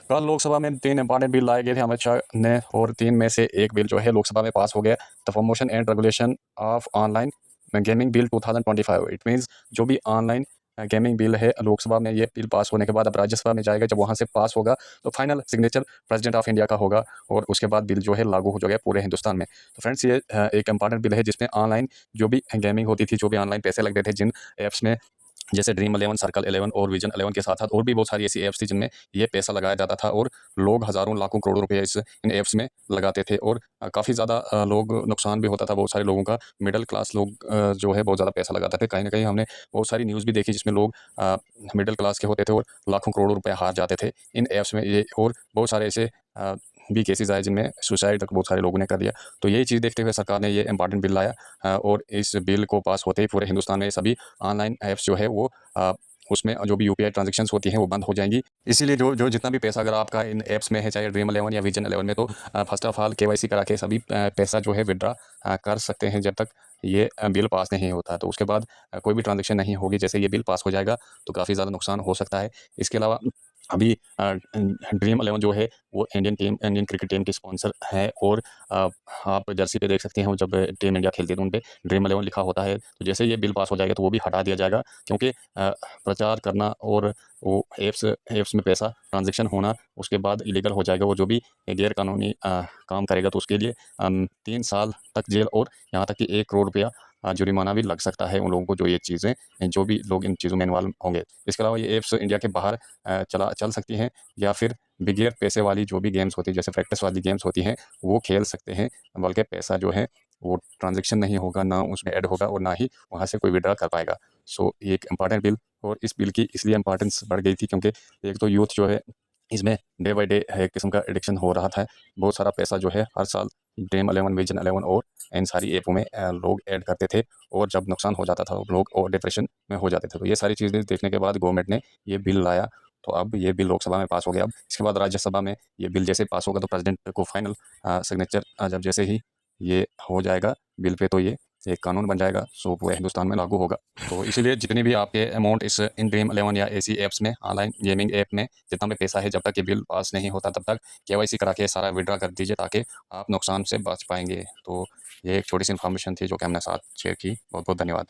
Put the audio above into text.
कल लोकसभा में 3 important bill लाए गए थे अमित शाह ने, और 3 में से एक बिल जो है लोकसभा में पास हो गया, the promotion and regulation of online gaming bill 2025। It means जो भी ऑनलाइन गेमिंग बिल है लोकसभा में, ये बिल पास होने के बाद अब राज्यसभा में जाएगा। जब वहाँ से पास होगा तो final signature president of India का होगा, और उसके बाद बिल जो है लागू हो जाएगा पूरे हिंदुस्तान में। तो फ्रेंड्स, ये एक इंपॉर्टेंट बिल है जिसमें ऑनलाइन जो भी गेमिंग होती थी, जो भी ऑनलाइन पैसे लगते थे जिन ऐप्स में, जैसे ड्रीम 11, सर्कल 11 और विजन 11 के साथ साथ और भी बहुत सारी ऐसी ऐप्स थी जिनमें ये पैसा लगाया जाता था, और लोग हज़ारों लाखों करोड़ों रुपए इन ऐप्स में लगाते थे, और काफ़ी ज़्यादा लोग नुकसान भी होता था बहुत सारे लोगों का। मिडिल क्लास लोग जो है बहुत ज़्यादा पैसा लगाते थे। कहीं ना कहीं हमने बहुत सारी न्यूज़ भी देखी जिसमें लोग मिडिल क्लास के होते थे और लाखों करोड़ों रुपए हार जाते थे इन ऐप्स में। ये और बहुत सारे ऐसे भी केसेस आए जिनमें सुसाइड तक बहुत सारे लोगों ने कर दिया। तो यही चीज़ देखते हुए सरकार ने ये इंपॉर्टेंट बिल लाया, और इस बिल को पास होते ही पूरे हिंदुस्तान में सभी ऑनलाइन ऐप्स जो है वो उसमें जो भी यूपीआई ट्रांजैक्शंस होती हैं वो बंद हो जाएंगी। इसीलिए जो जो जितना भी पैसा अगर आपका इन ऐप्स में है, चाहे ड्रीम 11 या विजन 11 में, तो फर्स्ट ऑफ ऑल केवाईसी करा के सभी पैसा जो है विड्रा कर सकते हैं जब तक ये बिल पास नहीं होता। तो उसके बाद कोई भी ट्रांजेक्शन नहीं होगी। जैसे ये बिल पास हो जाएगा तो काफ़ी ज़्यादा नुकसान हो सकता है। इसके अलावा अभी ड्रीम 11 जो है वो इंडियन क्रिकेट टीम की स्पॉन्सर है, और आप जर्सी पे देख सकते हैं जब टीम इंडिया खेलती है तो उन पे ड्रीम 11 लिखा होता है। तो जैसे ये बिल पास हो जाएगा तो वो भी हटा दिया जाएगा, क्योंकि प्रचार करना और वो ऐप्स में पैसा ट्रांजैक्शन होना उसके बाद इलीगल हो जाएगा। वो जो भी गैर कानूनी काम करेगा तो उसके लिए 3 साल तक जेल, और यहाँ तक कि 1 करोड़ रुपया जुर्माना भी लग सकता है उन लोगों को जो ये चीज़ें, जो भी लोग इन चीज़ों में इन्वॉल्व होंगे। इसके अलावा ये ऐप्स इंडिया के बाहर चल सकती हैं, या फिर बगैर पैसे वाली जो भी गेम्स होती है, जैसे प्रैक्टिस वाली गेम्स होती हैं, वो खेल सकते हैं। बल्कि पैसा जो है वो ट्रांजैक्शन नहीं होगा, ना उसमें ऐड होगा, और ना ही वहाँ से कोई विड्रॉ कर पाएगा। सो ये एक इम्पॉर्टेंट बिल, और इस बिल की इसलिए इम्पॉर्टेंस बढ़ गई थी क्योंकि एक तो यूथ जो है इसमें डे बाई डे एक किस्म का एडिक्शन हो रहा था। बहुत सारा पैसा जो है हर साल ड्रीम 11, विजन 11 और इन सारी ऐपों में लोग ऐड करते थे, और जब नुकसान हो जाता था लोग और डिप्रेशन में हो जाते थे। तो ये सारी चीज़ें देखने के बाद गवर्नमेंट ने ये बिल लाया। तो अब ये बिल लोकसभा में पास हो गया। अब इसके बाद राज्यसभा में ये बिल जैसे पास होगा तो प्रेसिडेंट को फाइनल सिग्नेचर जब जैसे ही ये हो जाएगा बिल पे, तो ये एक कानून बन जाएगा। सो पूरे हिंदुस्तान में लागू होगा। तो इसीलिए जितनी भी आपके अमाउंट इस इन ड्रीम 11 या ऐसी ऐप्स में, ऑनलाइन गेमिंग ऐप में जितना भी पैसा है, जब तक ये बिल पास नहीं होता तब तक केवाईसी करा के सारा विड्रा कर दीजिए, ताकि आप नुकसान से बच पाएंगे। तो ये एक छोटी सी इन्फॉर्मेशन थी जो कि हमने साथ शेयर की। बहुत बहुत धन्यवाद।